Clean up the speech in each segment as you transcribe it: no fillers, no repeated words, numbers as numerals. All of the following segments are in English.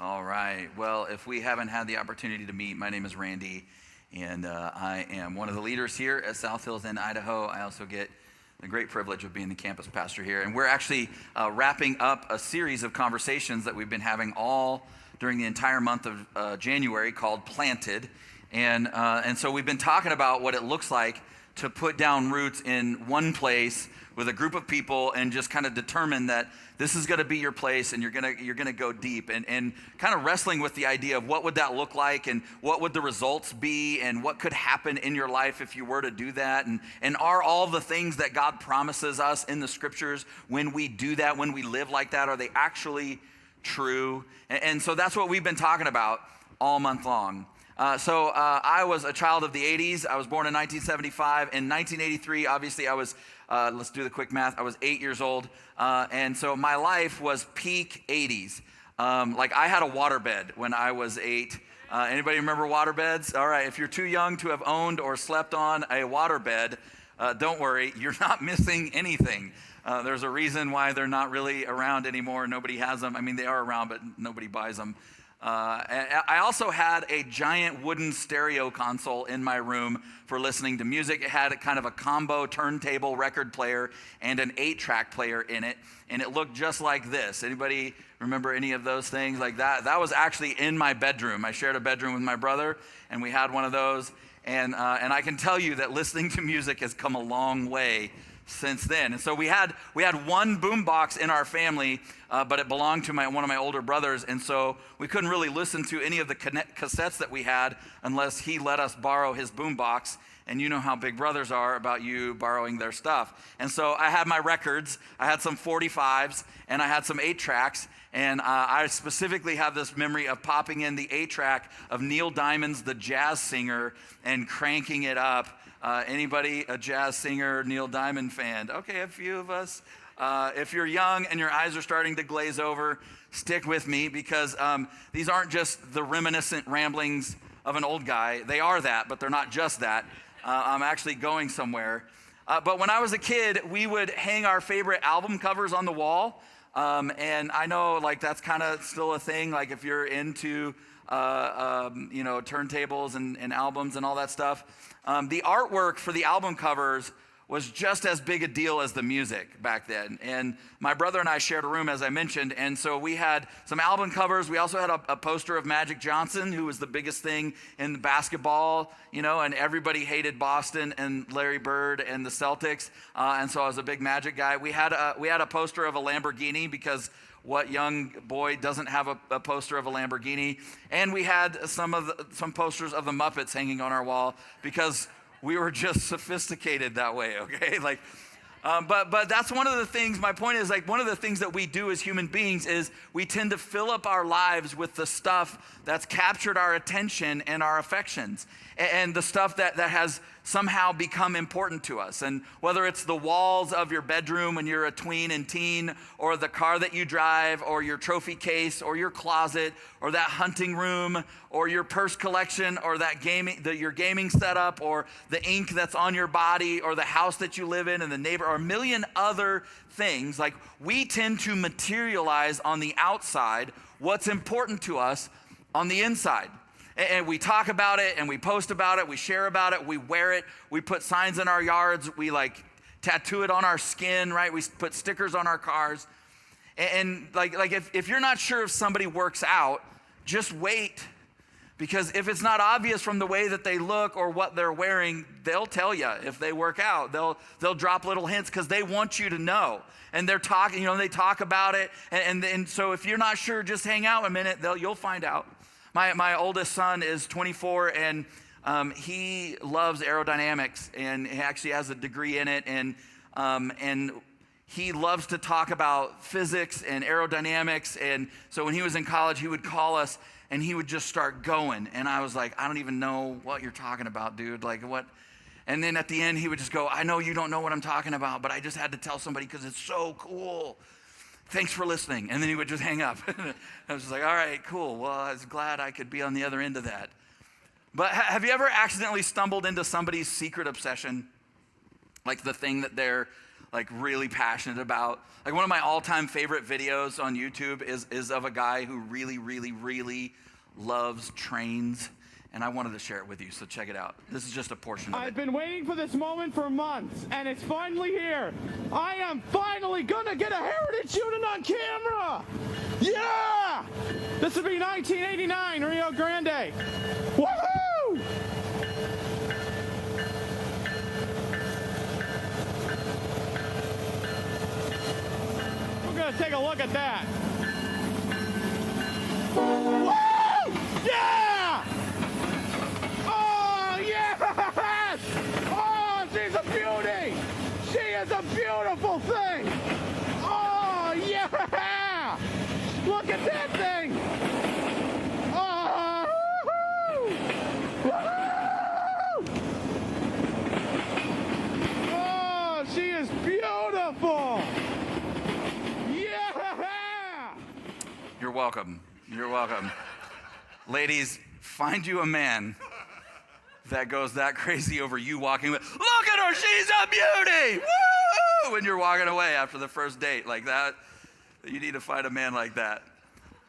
All right. Well, if we haven't had the opportunity to meet, my name is Randy, and I am one of the leaders here at South Hills in Idaho. I also get the great privilege of being the campus pastor here. And we're actually wrapping up a series of conversations that we've been having all during the entire month of January called Planted. And so we've been talking about what it looks like to put down roots in one place with a group of people and just kind of determine that this is going to be your place and you're going to go deep and kind of wrestling with the idea of what would that look like and what would the results be and what could happen in your life if you were to do that and are all the things that God promises us in the scriptures when we do that, when we live like that, are they actually true? And so that's what we've been talking about all month long. So I was a child of the 80s. I was born in 1975. In 1983, obviously, I was, let's do the quick math, I was 8 years old. And so my life was peak 80s. Like I had a waterbed when I was 8. Anybody remember waterbeds? All right, if you're too young to have owned or slept on a waterbed, don't worry, you're not missing anything. There's a reason why they're not really around anymore. Nobody has them. I mean, they are around, but nobody buys them. I also had a giant wooden stereo console in my room for listening to music. It had a kind of a combo turntable record player and an 8-track player in it, and it looked just like this. Anybody remember any of those things like that? That was actually in my bedroom. I shared a bedroom with my brother, and we had one of those. And I can tell you that listening to music has come a long way since then. And so we had one boombox in our family, but it belonged to one of my older brothers, and so we couldn't really listen to any of the cassettes that we had unless he let us borrow his boombox. And you know how big brothers are about you borrowing their stuff. And so I had my records, I had some 45s, and I had some 8-tracks, and I specifically have this memory of popping in the 8-track of Neil Diamond's The Jazz Singer and cranking it up. Anybody a jazz singer, Neil Diamond fan? Okay, a few of us. If you're young and your eyes are starting to glaze over, stick with me because these aren't just the reminiscent ramblings of an old guy. They are that, but they're not just that. I'm actually going somewhere. But when I was a kid, we would hang our favorite album covers on the wall. And I know like that's kind of still a thing. Like if you're into turntables and albums and all that stuff. The artwork for the album covers was just as big a deal as the music back then. And my brother and I shared a room, as I mentioned, and so we had some album covers. We also had a poster of Magic Johnson, who was the biggest thing in basketball, and everybody hated Boston and Larry Bird and the Celtics, and so I was a big Magic guy. We had a poster of a Lamborghini because what young boy doesn't have a poster of a Lamborghini? And we had some posters of the Muppets hanging on our wall because we were just sophisticated that way, okay? But that's one of the things, my point is one of the things that we do as human beings is we tend to fill up our lives with the stuff that's captured our attention and our affections and the stuff that has somehow become important to us. And whether it's the walls of your bedroom when you're a tween and teen, or the car that you drive, or your trophy case, or your closet, or that hunting room, or your purse collection, or that your gaming setup, or the ink that's on your body, or the house that you live in, and the neighbor, or a million other things, like we tend to materialize on the outside what's important to us on the inside. And we talk about it, and we post about it, we share about it, we wear it, we put signs in our yards, we tattoo it on our skin, right? We put stickers on our cars. And if you're not sure if somebody works out, just wait. Because if it's not obvious from the way that they look or what they're wearing, they'll tell you if they work out. They'll drop little hints because they want you to know. And they're talking, they talk about it. And so if you're not sure, just hang out a minute, you'll find out. My oldest son is 24, and he loves aerodynamics, and he actually has a degree in it, and he loves to talk about physics and aerodynamics. And so when he was in college, he would call us, and he would just start going. And I was like, I don't even know what you're talking about, dude. Like what? And then at the end, he would just go, I know you don't know what I'm talking about, but I just had to tell somebody because it's so cool. Thanks for listening. And then he would just hang up. I was just like, all right, cool. Well, I was glad I could be on the other end of that. But have you ever accidentally stumbled into somebody's secret obsession? Like the thing that they're like really passionate about. Like one of my all-time favorite videos on YouTube is of a guy who really, really, really loves trains. And I wanted to share it with you, so check it out. This is just a portion of it. I've been waiting for this moment for months, and it's finally here. I am finally gonna get a heritage unit on camera! Yeah! This will be 1989, Rio Grande. Woohoo! We're gonna take a look at that. Woo! Yeah! Oh, yes! Oh, she's a beauty! She is a beautiful thing! Oh, yeah! Look at that thing! Oh, woohoo! Woohoo! Oh, she is beautiful! Yeah! You're welcome. You're welcome. Ladies, find you a man that goes that crazy over you walking with, look at her, she's a beauty! Woo! When you're walking away after the first date like that, you need to find a man like that.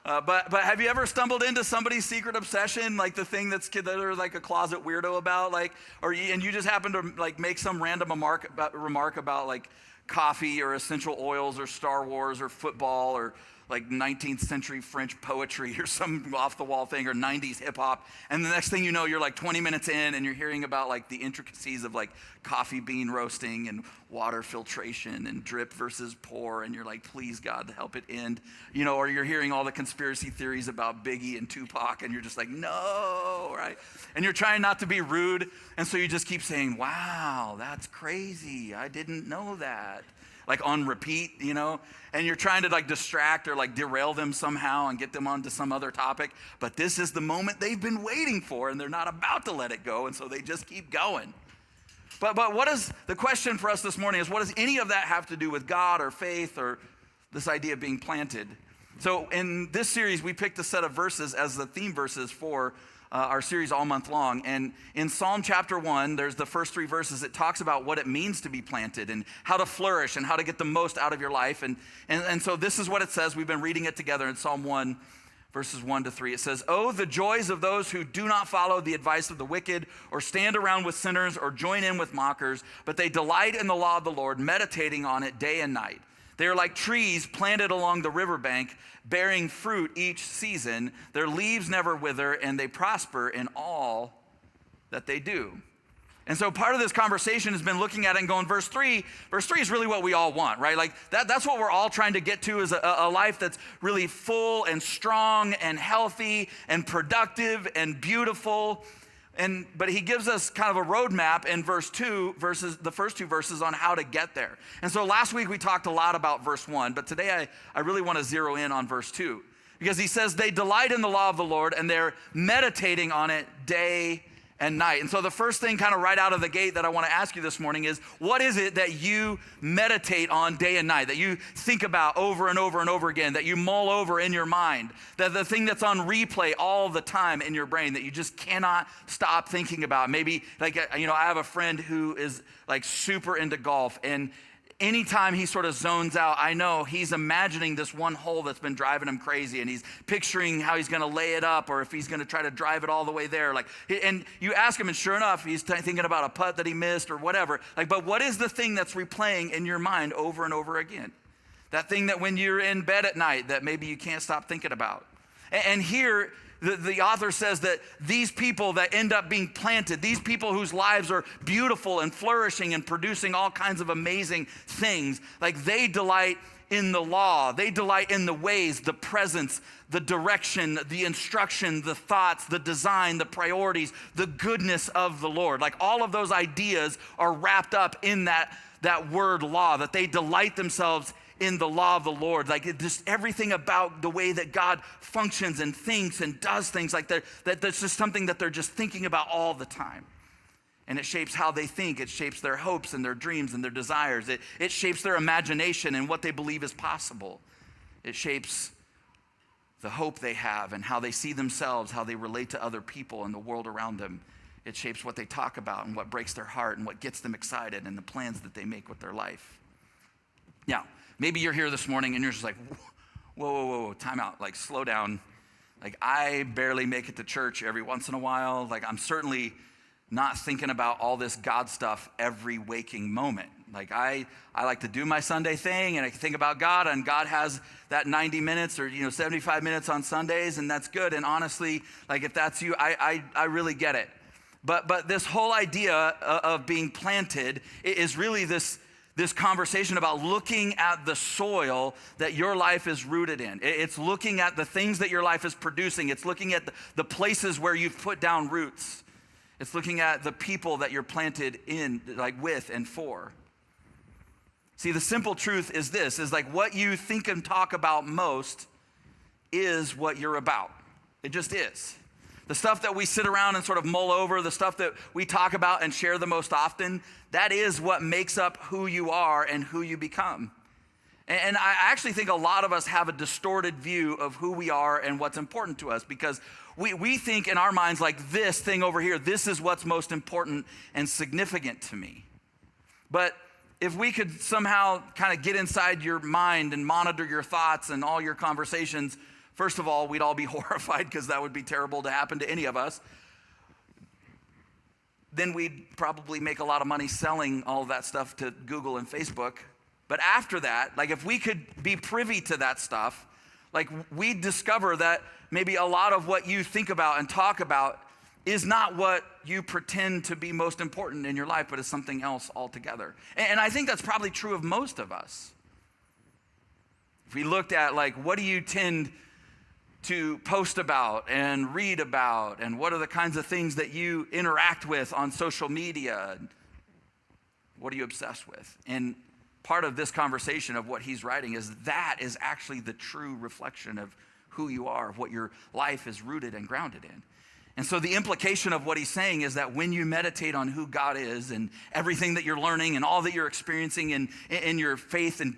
But have you ever stumbled into somebody's secret obsession, like the thing that they're like a closet weirdo about, like, and you just happen to like make some random remark about like coffee or essential oils or Star Wars or football or like 19th century French poetry or some off the wall thing or 90s hip hop. And the next thing you know, you're like 20 minutes in and you're hearing about like the intricacies of like coffee bean roasting and water filtration and drip versus pour. And you're like, please God, help it end. You know, or you're hearing all the conspiracy theories about Biggie and Tupac and you're just like, no, right? And you're trying not to be rude. And so you just keep saying, wow, that's crazy. I didn't know that. Like on repeat, you know, and you're trying to like distract or like derail them somehow and get them onto some other topic. But this is the moment they've been waiting for and they're not about to let it go. And so they just keep going. But what is the question for us this morning is, what does any of that have to do with God or faith or this idea of being planted? So in this series, we picked a set of verses as the theme verses for our series all month long. And in Psalm chapter 1, there's the first 3 verses. It talks about what it means to be planted and how to flourish and how to get the most out of your life. And so this is what it says. We've been reading it together in Psalm 1, verses 1 to 3. It says, "Oh, the joys of those who do not follow the advice of the wicked or stand around with sinners or join in with mockers, but they delight in the law of the Lord, meditating on it day and night. They are like trees planted along the riverbank, bearing fruit each season. Their leaves never wither, and they prosper in all that they do." And so part of this conversation has been looking at it and going, verse 3 is really what we all want, right? Like that's what we're all trying to get to, is a life that's really full and strong and healthy and productive and beautiful. But he gives us kind of a roadmap in the first 2 verses on how to get there. And so last week we talked a lot about verse 1, but today I really want to zero in on verse 2. Because he says they delight in the law of the Lord and they're meditating on it day and night. And so the first thing kind of right out of the gate that I want to ask you this morning is, what is it that you meditate on day and night, that you think about over and over and over again, that you mull over in your mind, that the thing that's on replay all the time in your brain that you just cannot stop thinking about? Maybe like, I have a friend who is like super into golf, and anytime he sort of zones out, I know he's imagining this one hole that's been driving him crazy, and he's picturing how he's going to lay it up or if he's going to try to drive it all the way there. And you ask him, and sure enough, he's thinking about a putt that he missed or whatever. But what is the thing that's replaying in your mind over and over again? That thing that when you're in bed at night that maybe you can't stop thinking about. And here, the author says that these people that end up being planted, these people whose lives are beautiful and flourishing and producing all kinds of amazing things, like they delight in the law, they delight in the ways, the presence, the direction, the instruction, the thoughts, the design, the priorities, the goodness of the Lord. Like all of those ideas are wrapped up in that word law, that they delight themselves in the law of the Lord. Like just everything about the way that God functions and thinks and does things, like that's just something that they're just thinking about all the time. And it shapes how they think. It shapes their hopes and their dreams and their desires. It shapes their imagination and what they believe is possible. It shapes the hope they have and how they see themselves, how they relate to other people and the world around them. It shapes what they talk about and what breaks their heart and what gets them excited and the plans that they make with their life. Now, maybe you're here this morning and you're just like, whoa, time out, like slow down. Like I barely make it to church every once in a while. Like I'm certainly not thinking about all this God stuff every waking moment. Like I like to do my Sunday thing and I think about God, and God has that 90 minutes or 75 minutes on Sundays, and that's good. And honestly, like if that's you, I really get it. But this whole idea of being planted is really this conversation about looking at the soil that your life is rooted in. It's looking at the things that your life is producing. It's looking at the places where you've put down roots. It's looking at the people that you're planted in, like with and for. See, the simple truth is this, is like what you think and talk about most is what you're about. It just is. The stuff that we sit around and sort of mull over, the stuff that we talk about and share the most often, that is what makes up who you are and who you become. And I actually think a lot of us have a distorted view of who we are and what's important to us, because we think in our minds like this thing over here, this is what's most important and significant to me. But if we could somehow kind of get inside your mind and monitor your thoughts and all your conversations, first of all, we'd all be horrified because that would be terrible to happen to any of us. Then we'd probably make a lot of money selling all of that stuff to Google and Facebook. But after that, like if we could be privy to that stuff, like we'd discover that maybe a lot of what you think about and talk about is not what you pretend to be most important in your life, but is something else altogether. And I think that's probably true of most of us. If we looked at like, what do you tend to post about and read about, and what are the kinds of things that you interact with on social media? What are you obsessed with? And part of this conversation of what he's writing is that is actually the true reflection of who you are, of what your life is rooted and grounded in. And so the implication of what he's saying is that when you meditate on who God is and everything that you're learning and all that you're experiencing in your faith and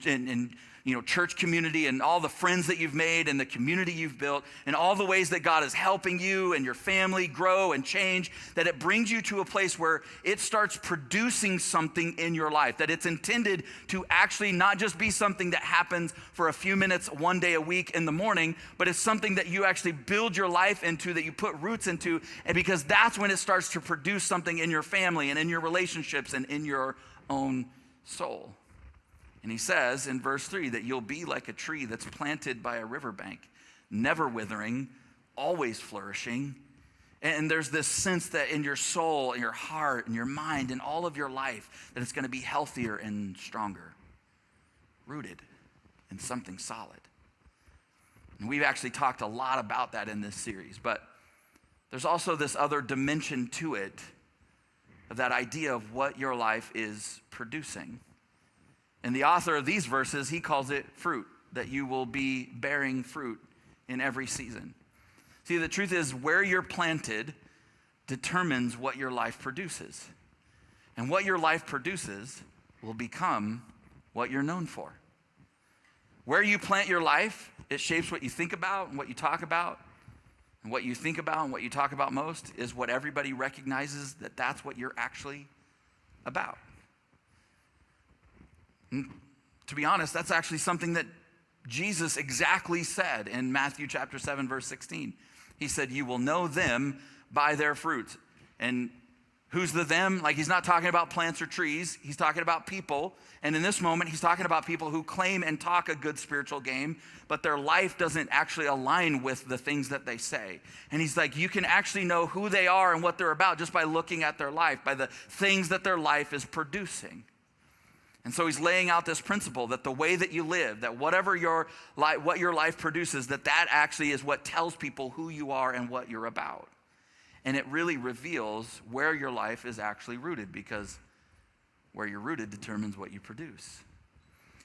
church community and all the friends that you've made and the community you've built and all the ways that God is helping you and your family grow and change, that it brings you to a place where it starts producing something in your life, that it's intended to actually not just be something that happens for a few minutes one day a week in the morning, but it's something that you actually build your life into, that you put roots into, and because that's when it starts to produce something in your family and in your relationships and in your own soul. And he says in verse 3 that you'll be like a tree that's planted by a riverbank, never withering, always flourishing. And there's this sense that in your soul, in your heart, in your mind, in all of your life, that it's going to be healthier and stronger, rooted in something solid. And we've actually talked a lot about that in this series, but there's also this other dimension to it, of that idea of what your life is producing. And the author of these verses, he calls it fruit, that you will be bearing fruit in every season. See, the truth is where you're planted determines what your life produces. And what your life produces will become what you're known for. Where you plant your life, it shapes what you think about and what you talk about. And what you think about and what you talk about most is what everybody recognizes that that's what you're actually about. And to be honest, that's actually something that Jesus exactly said in Matthew chapter 7, verse 16. He said, you will know them by their fruits. And who's the them? Like, he's not talking about plants or trees. He's talking about people. And in this moment, he's talking about people who claim and talk a good spiritual game, but their life doesn't actually align with the things that they say. And he's like, you can actually know who they are and what they're about just by looking at their life, by the things that their life is producing. And so he's laying out this principle that the way that you live, that whatever what your life produces, that actually is what tells people who you are and what you're about. And it really reveals where your life is actually rooted, because where you're rooted determines what you produce.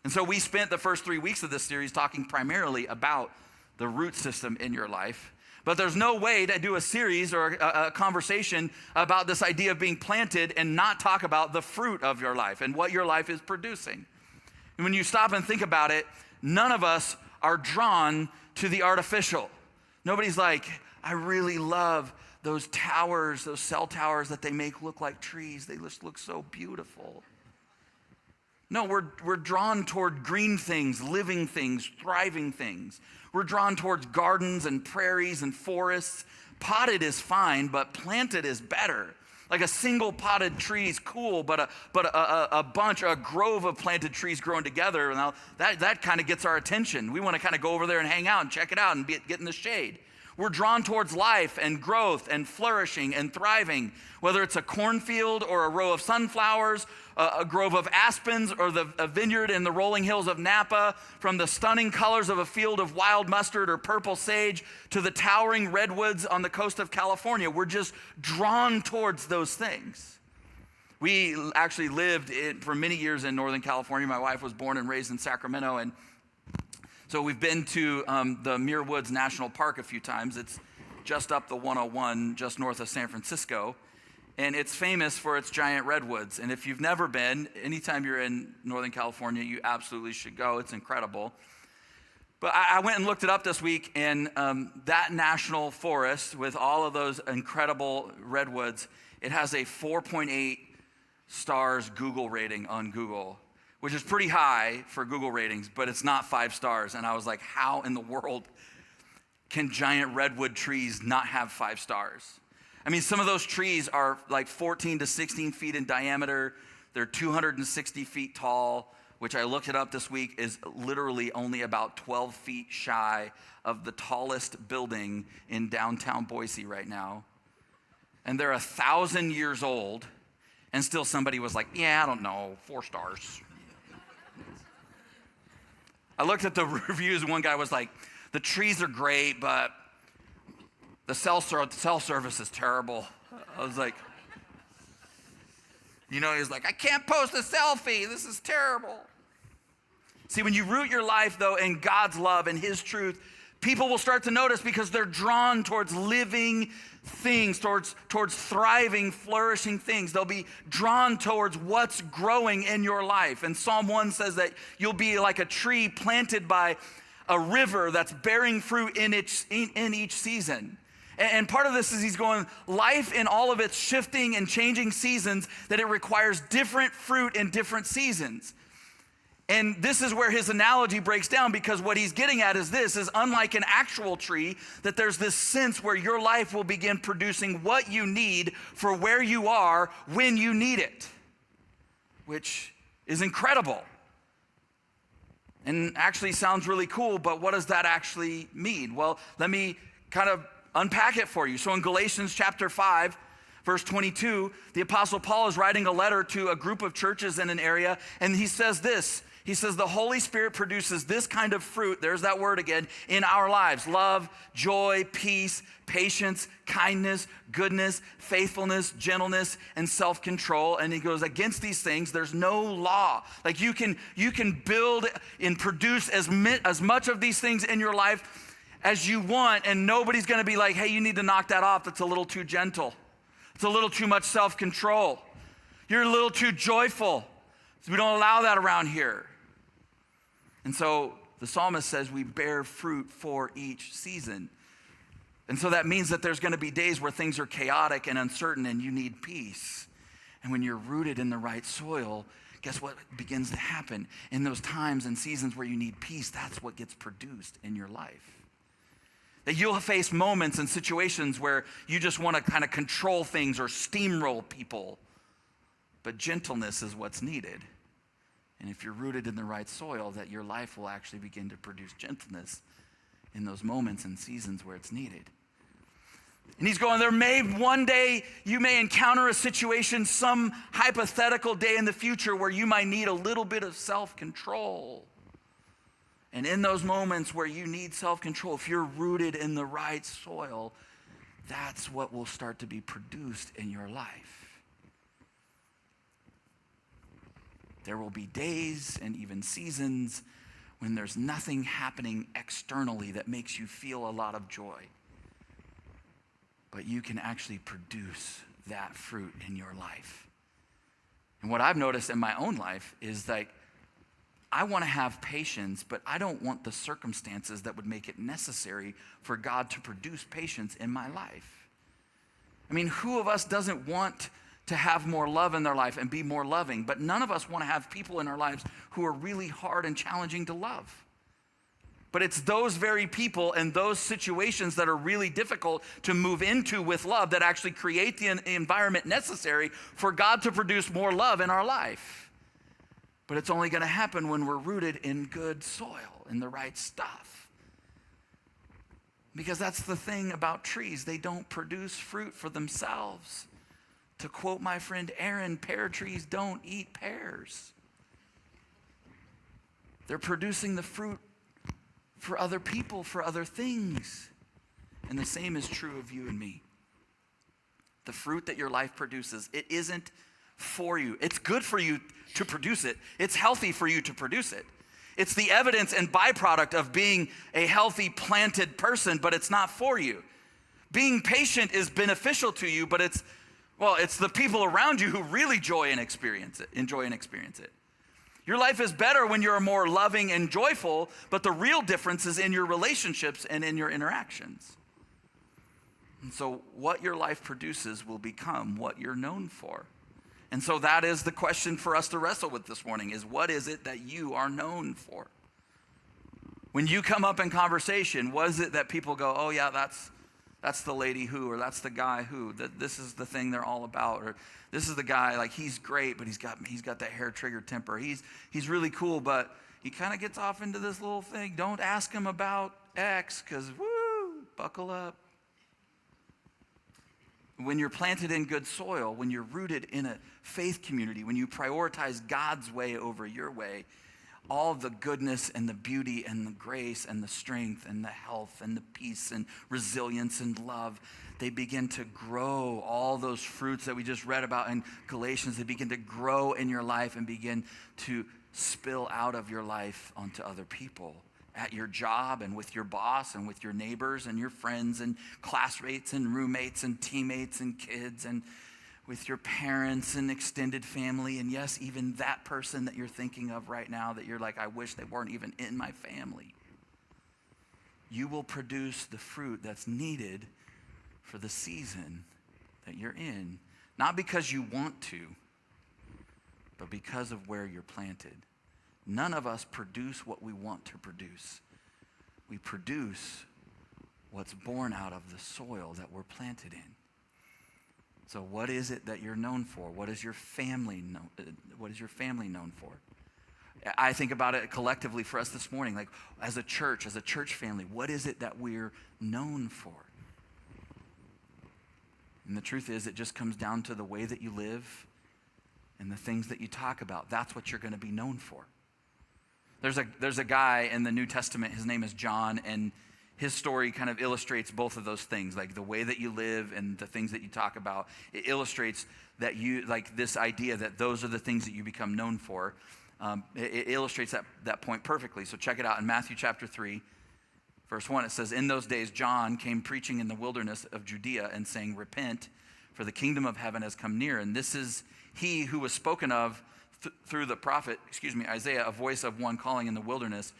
And so we spent the first 3 weeks of this series talking primarily about the root system in your life. But there's no way to do a series or a conversation about this idea of being planted and not talk about the fruit of your life and what your life is producing. And when you stop and think about it, none of us are drawn to the artificial. Nobody's like, I really love those towers, those cell towers that they make look like trees. They just look so beautiful. No, we're drawn toward green things, living things, thriving things. We're drawn towards gardens and prairies and forests. Potted is fine, but planted is better. Like a single potted tree is cool, but a grove of planted trees growing together, now that kind of gets our attention. We want to kind of go over there and hang out and check it out and get in the shade. We're drawn towards life and growth and flourishing and thriving, whether it's a cornfield or a row of sunflowers, a grove of aspens, or a vineyard in the rolling hills of Napa, from the stunning colors of a field of wild mustard or purple sage to the towering redwoods on the coast of California. We're just drawn towards those things. We actually lived for many years in Northern California. My wife was born and raised in Sacramento, and so we've been to the Muir Woods National Park a few times. It's just up the 101, just north of San Francisco. And it's famous for its giant redwoods. And if you've never been, anytime you're in Northern California, you absolutely should go. It's incredible. But I went and looked it up this week, and that national forest with all of those incredible redwoods, it has a 4.8 stars Google rating on Google, which is pretty high for Google ratings, but it's not 5 stars. And I was like, how in the world can giant redwood trees not have 5 stars? I mean, some of those trees are like 14 to 16 feet in diameter. They're 260 feet tall, which I looked it up this week, is literally only about 12 feet shy of the tallest building in downtown Boise right now. And they're 1,000 years old, and still somebody was like, yeah, I don't know, 4 stars. I looked at the reviews, and one guy was like, the trees are great, but the cell service is terrible. I was like, he was like, I can't post a selfie. This is terrible. See, when you root your life, though, in God's love and his truth, people will start to notice because they're drawn towards living things, towards thriving, flourishing things. They'll be drawn towards what's growing in your life. And Psalm 1 says that you'll be like a tree planted by a river that's bearing fruit in each season. And part of this is he's going, life in all of its shifting and changing seasons, that it requires different fruit in different seasons. And this is where his analogy breaks down, because what he's getting at is this, is unlike an actual tree, that there's this sense where your life will begin producing what you need for where you are when you need it, which is incredible. And actually sounds really cool, but what does that actually mean? Well, let me kind of unpack it for you. So in Galatians chapter 5, verse 22, the Apostle Paul is writing a letter to a group of churches in an area, and he says this. He says, the Holy Spirit produces this kind of fruit, there's that word again, in our lives: love, joy, peace, patience, kindness, goodness, faithfulness, gentleness, and self-control. And he goes, against these things, there's no law. Like you can build and produce as much of these things in your life as you want, and nobody's gonna be like, hey, you need to knock that off. That's a little too gentle. It's a little too much self-control. You're a little too joyful. We don't allow that around here. And so the psalmist says we bear fruit for each season. And so that means that there's gonna be days where things are chaotic and uncertain and you need peace. And when you're rooted in the right soil, guess what begins to happen? In those times and seasons where you need peace, that's what gets produced in your life. That you'll face moments and situations where you just want to kind of control things or steamroll people. But gentleness is what's needed. And if you're rooted in the right soil, that your life will actually begin to produce gentleness in those moments and seasons where it's needed. And he's going, one day you may encounter a situation, some hypothetical day in the future where you might need a little bit of self-control. And in those moments where you need self-control, if you're rooted in the right soil, that's what will start to be produced in your life. There will be days and even seasons when there's nothing happening externally that makes you feel a lot of joy. But you can actually produce that fruit in your life. And what I've noticed in my own life is that I want to have patience, but I don't want the circumstances that would make it necessary for God to produce patience in my life. I mean, who of us doesn't want to have more love in their life and be more loving. But none of us want to have people in our lives who are really hard and challenging to love. But it's those very people and those situations that are really difficult to move into with love that actually create the environment necessary for God to produce more love in our life. But it's only going to happen when we're rooted in good soil, in the right stuff. Because that's the thing about trees. They don't produce fruit for themselves. To quote my friend Aaron, pear trees don't eat pears. They're producing the fruit for other people, for other things. And the same is true of you and me. The fruit that your life produces, it isn't for you. It's good for you to produce it. It's healthy for you to produce it. It's the evidence and byproduct of being a healthy, planted person, but it's not for you. Being patient is beneficial to you, but it's the people around you who really enjoy and experience it. Your life is better when you're more loving and joyful, but the real difference is in your relationships and in your interactions. And so what your life produces will become what you're known for. And so that is the question for us to wrestle with this morning, is what is it that you are known for? When you come up in conversation, what is it that people go, oh yeah, that's the lady who, or that's the guy who, that this is the thing they're all about, or this is the guy, like he's great, but he's got that hair trigger temper. He's really cool, but he kind of gets off into this little thing. Don't ask him about X, because buckle up. When you're planted in good soil, when you're rooted in a faith community, when you prioritize God's way over your way, all the goodness and the beauty and the grace and the strength and the health and the peace and resilience and love, they begin to grow. All those fruits that we just read about in Galatians, they begin to grow in your life and begin to spill out of your life onto other people. At your job and with your boss and with your neighbors and your friends and classmates and roommates and teammates and kids and with your parents and extended family. And yes, even that person that you're thinking of right now that you're like, I wish they weren't even in my family. You will produce the fruit that's needed for the season that you're in. Not because you want to, but because of where you're planted. None of us produce what we want to produce. We produce what's born out of the soil that we're planted in. So what is it that you're known for? What is your family known for? I think about it collectively for us this morning, like as a church family, what is it that we're known for? And the truth is, it just comes down to the way that you live and the things that you talk about. That's what you're going to be known for. There's a guy in the New Testament, his name is John, and his story kind of illustrates both of those things, like the way that you live and the things that you talk about. It illustrates that you, like this idea that those are the things that you become known for. It illustrates that point perfectly. So check it out in Matthew chapter 3, verse 1. It says, in those days, John came preaching in the wilderness of Judea and saying, repent, for the kingdom of heaven has come near. And this is he who was spoken of through the prophet, Isaiah, a voice of one calling in the wilderness,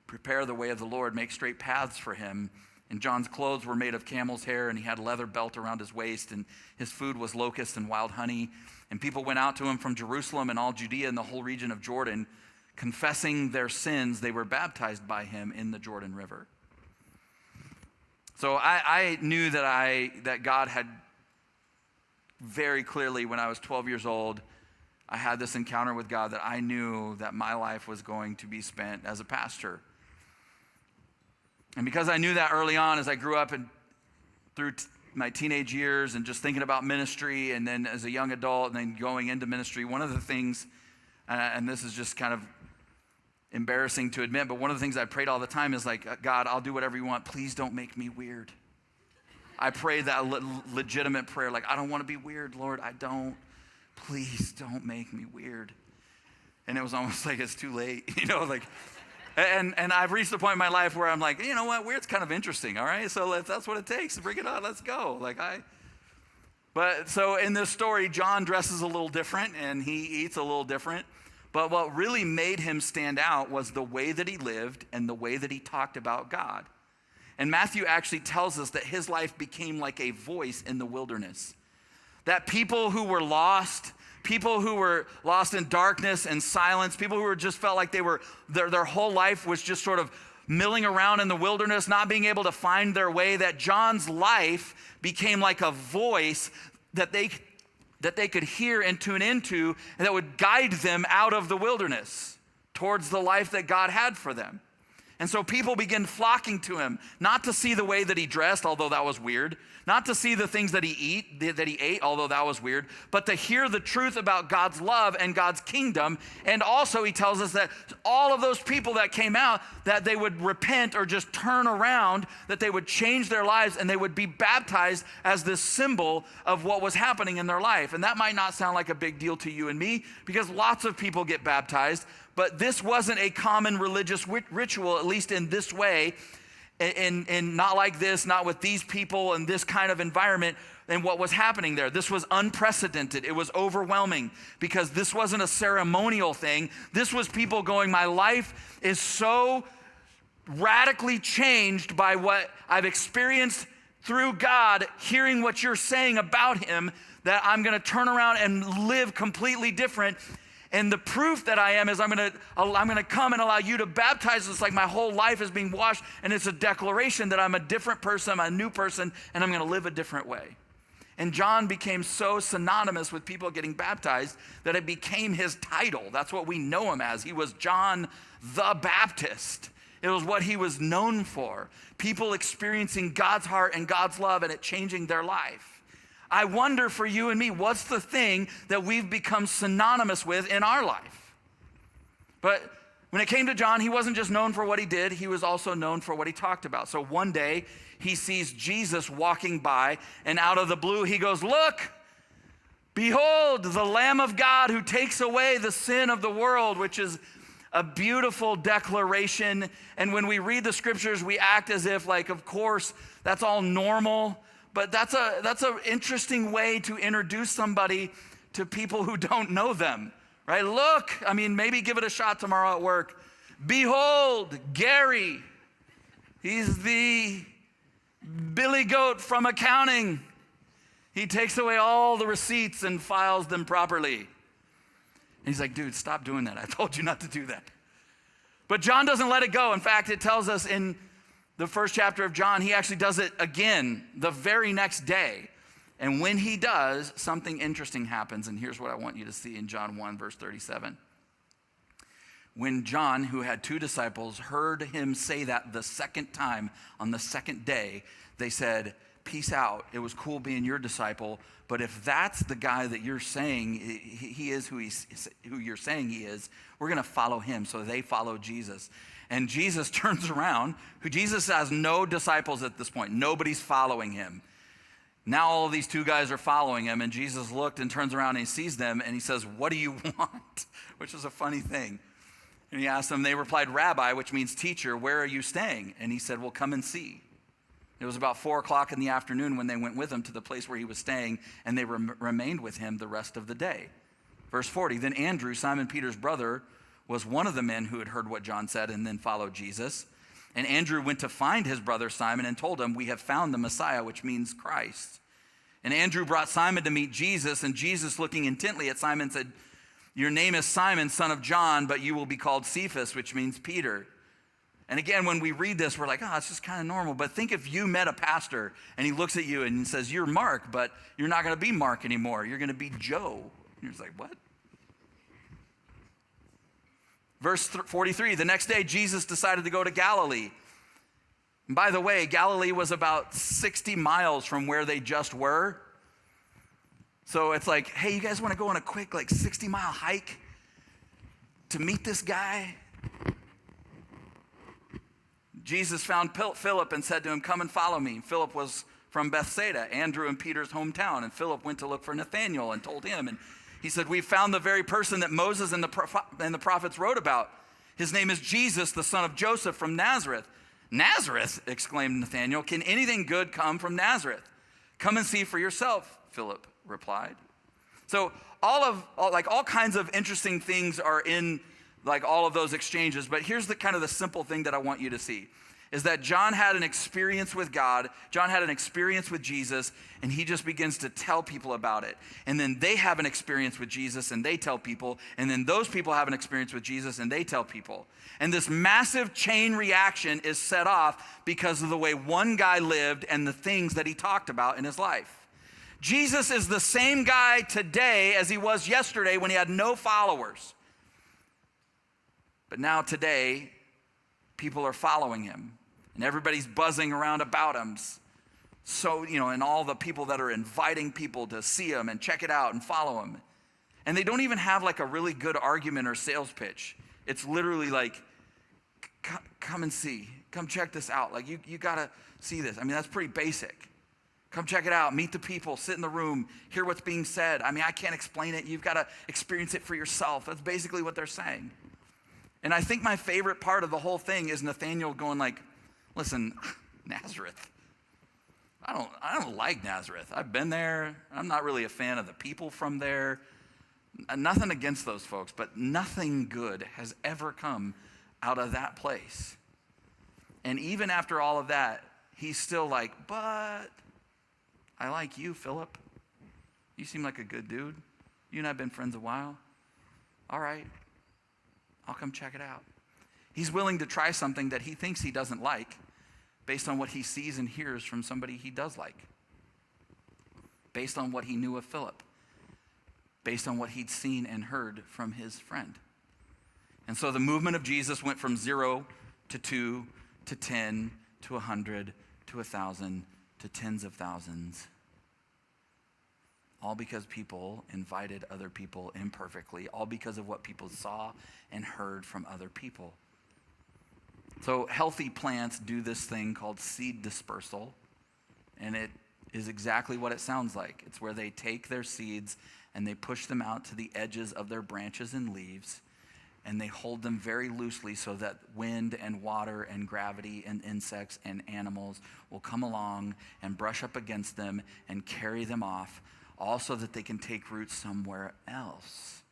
prepare the way of the Lord, make straight paths for him. And John's clothes were made of camel's hair, and he had a leather belt around his waist, and his food was locusts and wild honey. And people went out to him from Jerusalem and all Judea and the whole region of Jordan, confessing their sins. They were baptized by him in the Jordan River. So I knew that God had very clearly, when I was 12 years old, I had this encounter with God that I knew that my life was going to be spent as a pastor. And because I knew that early on, as I grew up and through my teenage years and just thinking about ministry, and then as a young adult and then going into ministry, one of the things, and this is just kind of embarrassing to admit, but one of the things I prayed all the time is like, God, I'll do whatever you want. Please don't make me weird. I prayed that legitimate prayer, like, I don't want to be weird, Lord. Please don't make me weird. And it was almost like it's too late, and I've reached the point in my life where I'm like, you know what, weird's kind of interesting, all right? So if that's what it takes, bring it on, let's go. But so in this story, John dresses a little different and he eats a little different. But what really made him stand out was the way that he lived and the way that he talked about God. And Matthew actually tells us that his life became like a voice in the wilderness. That people who were lost, people who were lost in darkness and silence, people who just felt like their whole life was just sort of milling around in the wilderness, not being able to find their way, that John's life became like a voice that they could hear and tune into, and that would guide them out of the wilderness towards the life that God had for them. And so people began flocking to him, not to see the way that he dressed, although that was weird, not to see the things that he ate, although that was weird, but to hear the truth about God's love and God's kingdom. And also he tells us that all of those people that came out, that they would repent or just turn around, that they would change their lives and they would be baptized as this symbol of what was happening in their life. And that might not sound like a big deal to you and me, because lots of people get baptized, but this wasn't a common religious ritual, at least in this way, and not like this, not with these people and this kind of environment and what was happening there. This was unprecedented. It was overwhelming, because this wasn't a ceremonial thing. This was people going, my life is so radically changed by what I've experienced through God, hearing what you're saying about him, that I'm going to turn around and live completely different. And the proof that I am is I'm gonna come and allow you to baptize us, like my whole life is being washed, and it's a declaration that I'm a different person, I'm a new person, and I'm gonna live a different way. And John became so synonymous with people getting baptized that it became his title. That's what we know him as. He was John the Baptist. It was what he was known for. People experiencing God's heart and God's love and it changing their life. I wonder for you and me, what's the thing that we've become synonymous with in our life? But when it came to John, he wasn't just known for what he did, he was also known for what he talked about. So one day, he sees Jesus walking by, and out of the blue, he goes, look, behold, the Lamb of God who takes away the sin of the world, which is a beautiful declaration. And when we read the scriptures, we act as if, like, of course, that's all normal. But that's an interesting way to introduce somebody to people who don't know them, right? Look, I mean, maybe give it a shot tomorrow at work. Behold, Gary. He's the Billy Goat from accounting. He takes away all the receipts and files them properly. And he's like, dude, stop doing that. I told you not to do that. But John doesn't let it go. In fact, it tells us in the first chapter of John, he actually does it again the very next day. And when he does, something interesting happens. And here's what I want you to see in John 1, verse 37. When John, who had 2 disciples, heard him say that the second time on the second day, they said, peace out. It was cool being your disciple. But if that's the guy that you're saying he is who you're saying he is, we're going to follow him. So they follow Jesus. And Jesus turns around. Jesus has no disciples at this point. Nobody's following him. Now all of these 2 guys are following him, and Jesus looked and turns around and he sees them and he says, what do you want? Which is a funny thing. And he asked them, they replied, Rabbi, which means teacher, where are you staying? And he said, well, come and see. It was about 4:00 in the afternoon when they went with him to the place where he was staying, and they remained with him the rest of the day. Verse 40, then Andrew, Simon Peter's brother, was one of the men who had heard what John said and then followed Jesus. And Andrew went to find his brother Simon and told him, we have found the Messiah, which means Christ. And Andrew brought Simon to meet Jesus, and Jesus, looking intently at Simon, said, your name is Simon, son of John, but you will be called Cephas, which means Peter. And again, when we read this, we're like, oh, it's just kind of normal. But think if you met a pastor and he looks at you and he says, you're Mark, but you're not going to be Mark anymore. You're going to be Joe. And you're just like, what? Verse 43, the next day, Jesus decided to go to Galilee. And by the way, Galilee was about 60 miles from where they just were. So it's like, hey, you guys want to go on a quick 60-mile hike to meet this guy? Jesus found Philip and said to him, come and follow me. Philip was from Bethsaida, Andrew and Peter's hometown. And Philip went to look for Nathanael and told him. And he said, we found the very person that Moses and the prophets wrote about. His name is Jesus, the son of Joseph from Nazareth. Nazareth, exclaimed Nathanael. Can anything good come from Nazareth? Come and see for yourself, Philip replied. So all kinds of interesting things are in all of those exchanges. But here's the kind of the simple thing that I want you to see. is that John had an experience with God, John had an experience with Jesus, and he just begins to tell people about it. And then they have an experience with Jesus and they tell people, and then those people have an experience with Jesus and they tell people. And this massive chain reaction is set off because of the way one guy lived and the things that he talked about in his life. Jesus is the same guy today as he was yesterday when he had no followers. But now today, people are following him. And everybody's buzzing around about him. So, and all the people that are inviting people to see him and check it out and follow him. And they don't even have like a really good argument or sales pitch. It's literally like, come and see. Come check this out. Like, you got to see this. I mean, that's pretty basic. Come check it out. Meet the people. Sit in the room. Hear what's being said. I mean, I can't explain it. You've got to experience it for yourself. That's basically what they're saying. And I think my favorite part of the whole thing is Nathaniel going like, listen, Nazareth. I don't like Nazareth. I've been there. I'm not really a fan of the people from there. Nothing against those folks, but nothing good has ever come out of that place. And even after all of that, he's still like, but I like you, Philip. You seem like a good dude. You and I have been friends a while. All right, I'll come check it out. He's willing to try something that he thinks he doesn't like based on what he sees and hears from somebody he does like, based on what he knew of Philip, based on what he'd seen and heard from his friend. And so the movement of Jesus went from 0 to 2 to 10 to 100 to 1,000 to tens of thousands, all because people invited other people imperfectly, all because of what people saw and heard from other people. So healthy plants do this thing called seed dispersal, and it is exactly what it sounds like. It's where they take their seeds and they push them out to the edges of their branches and leaves, and they hold them very loosely so that wind and water and gravity and insects and animals will come along and brush up against them and carry them off, all so that they can take root somewhere else.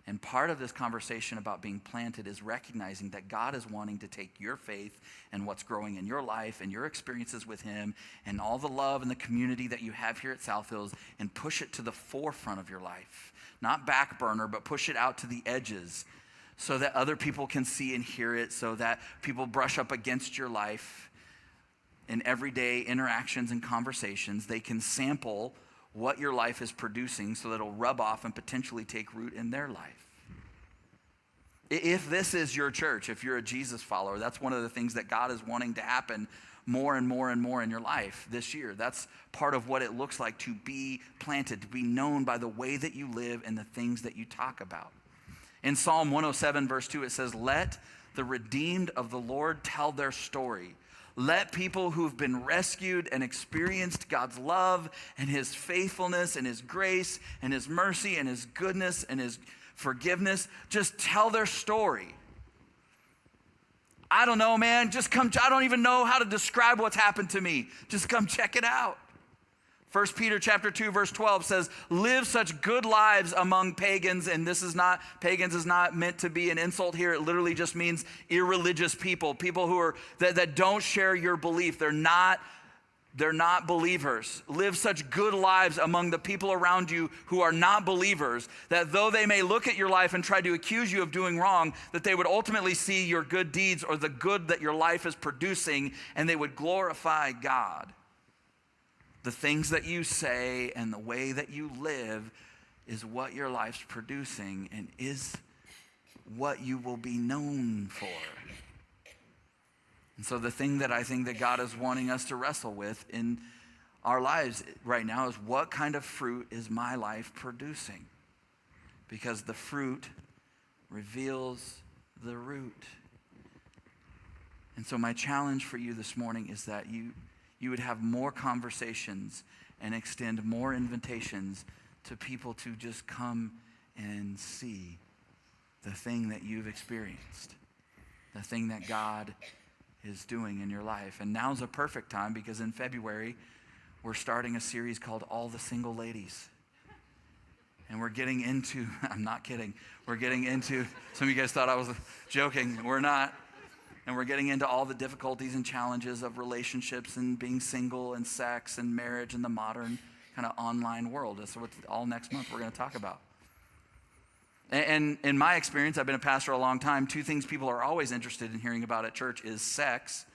And part of this conversation about being planted is recognizing that God is wanting to take your faith and what's growing in your life and your experiences with him and all the love and the community that you have here at South Hills and push it to the forefront of your life. Not back burner, but push it out to the edges so that other people can see and hear it, so that people brush up against your life in everyday interactions and conversations. They can sample what your life is producing so that it'll rub off and potentially take root in their life. If this is your church, if you're a Jesus follower, that's one of the things that God is wanting to happen more and more and more in your life this year. That's part of what it looks like to be planted, to be known by the way that you live and the things that you talk about. In Psalm 107, verse 2, it says, "Let the redeemed of the Lord tell their story. Let people who've been rescued and experienced God's love and his faithfulness and his grace and his mercy and his goodness and his forgiveness just tell their story." I don't know, man. Just come. I don't even know how to describe what's happened to me. Just come check it out. 1 Peter chapter 2, verse 12 says, "Live such good lives among pagans." And pagans is not meant to be an insult here. It literally just means irreligious people, people who are that don't share your belief. They're not believers. Live such good lives among the people around you who are not believers, that though they may look at your life and try to accuse you of doing wrong, that they would ultimately see your good deeds or the good that your life is producing, and they would glorify God. The things that you say and the way that you live is what your life's producing and is what you will be known for. And so the thing that I think that God is wanting us to wrestle with in our lives right now is, what kind of fruit is my life producing? Because the fruit reveals the root. And so my challenge for you this morning is that you would have more conversations and extend more invitations to people to just come and see the thing that you've experienced, the thing that God is doing in your life. And now's a perfect time, because in February, we're starting a series called All the Single Ladies. And we're getting into, I'm not kidding, we're getting into, some of you guys thought I was joking, we're not. And we're getting into all the difficulties and challenges of relationships and being single and sex and marriage and the modern kind of online world. That's what all next month we're going to talk about. And in my experience, I've been a pastor a long time. Two things people are always interested in hearing about at church is sex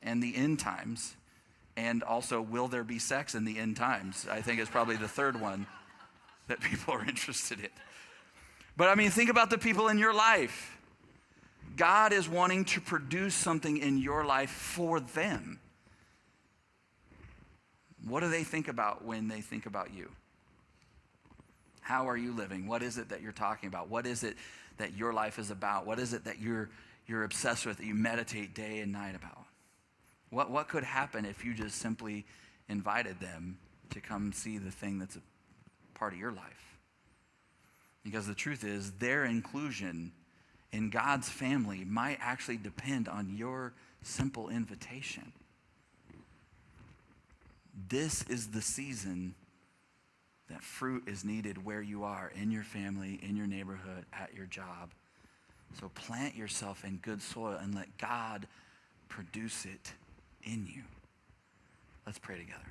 and the end times. And also, will there be sex in the end times? I think is probably the third one that people are interested in. But I mean, think about the people in your life. God is wanting to produce something in your life for them. What do they think about when they think about you? How are you living? What is it that you're talking about? What is it that your life is about? What is it that you're obsessed with, that you meditate day and night about? What could happen if you just simply invited them to come see the thing that's a part of your life? Because the truth is, their inclusion in God's family might actually depend on your simple invitation. This is the season that fruit is needed where you are, in your family, in your neighborhood, at your job. So plant yourself in good soil and let God produce it in you. Let's pray together.